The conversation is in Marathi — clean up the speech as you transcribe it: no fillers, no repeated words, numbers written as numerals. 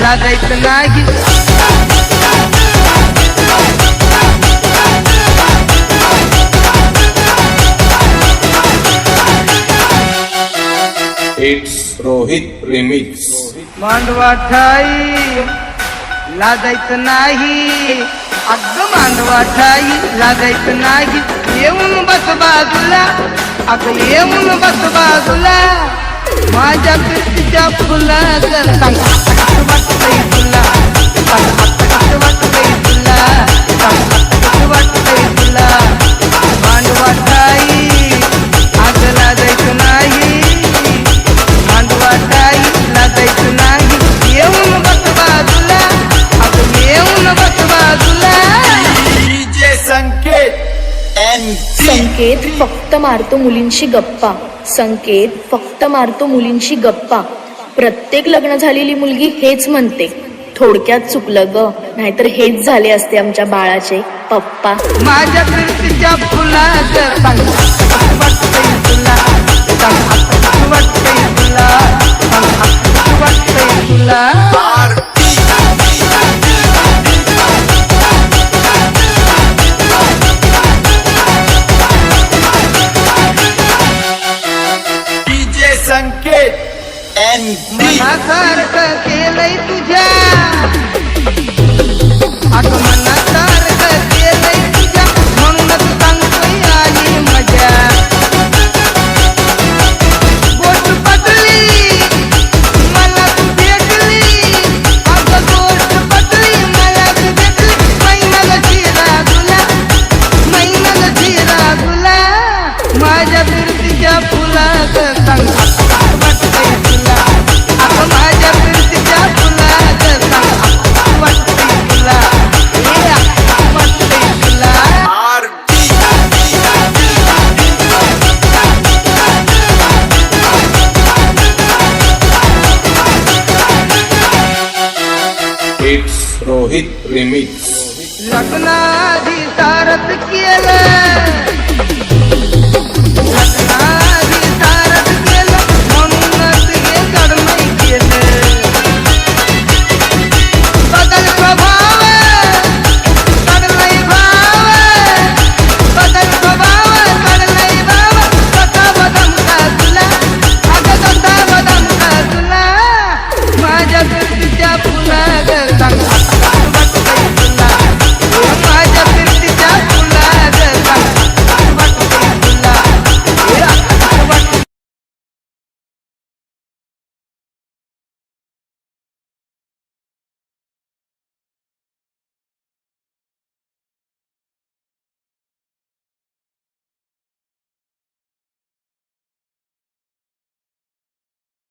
लाजायचं नाही. It's Rohit remix. मांडवा ठाई लाजायचं नाही. अगं मांडवा ठाई लाजायचं नाही. येऊन बस बाजूला, अगं येऊन बस बाजूला. माझ्या पिस्तीच्या फुलाचं सांग कसं वाटतंय तुला, सांग कसं वाटतंय तुला, सांग कसं वाटतंय तुला. मांडवा ठाई अगं लाजायचं नाही. मांडवा ठाई लाजायचं नाही. येऊन बस बाजूला, अगं येऊन बस बाजूला. डीजे संकेत संकेत फक्त मारतो मुलींशी गप्पा. संकेत फक्त मारतो मुलींशी गप्पा. प्रत्येक लग्न झालेली मुलगी हेच म्हणते. थोडक्यात चुकलं ग, नाहीतर हेच झाले असते आमच्या बाळाचे पप्पा. माझ्या फिरतीच्या फुलाचं सांग कसं वाटतंय तुला, सांग कसं वाटतंय तुला, सांग कसं वाटतंय तुला. डीजे संकेत मनासारखं केलंय तुझ्या, अगं मनासारखं केलंय तुझ्या. म्हणूनच सांगतोय आली मजा. गोष्ट पटली मला तू भेटली, अगं गोष्ट पटली मला तू भेटली. मैनाला जिरा तुला, मैनाला जिरा तुला. माझ्या फिरतीच्या फुलाचं सांग कसं वाटतंय तुला, अगं माझ्या फिरतीच्या फुलाचं सांग कसं वाटतंय तुला, हे कसं वाटतंय तुला. It's Rohit remix. लग्नाआधी सारथ केलं,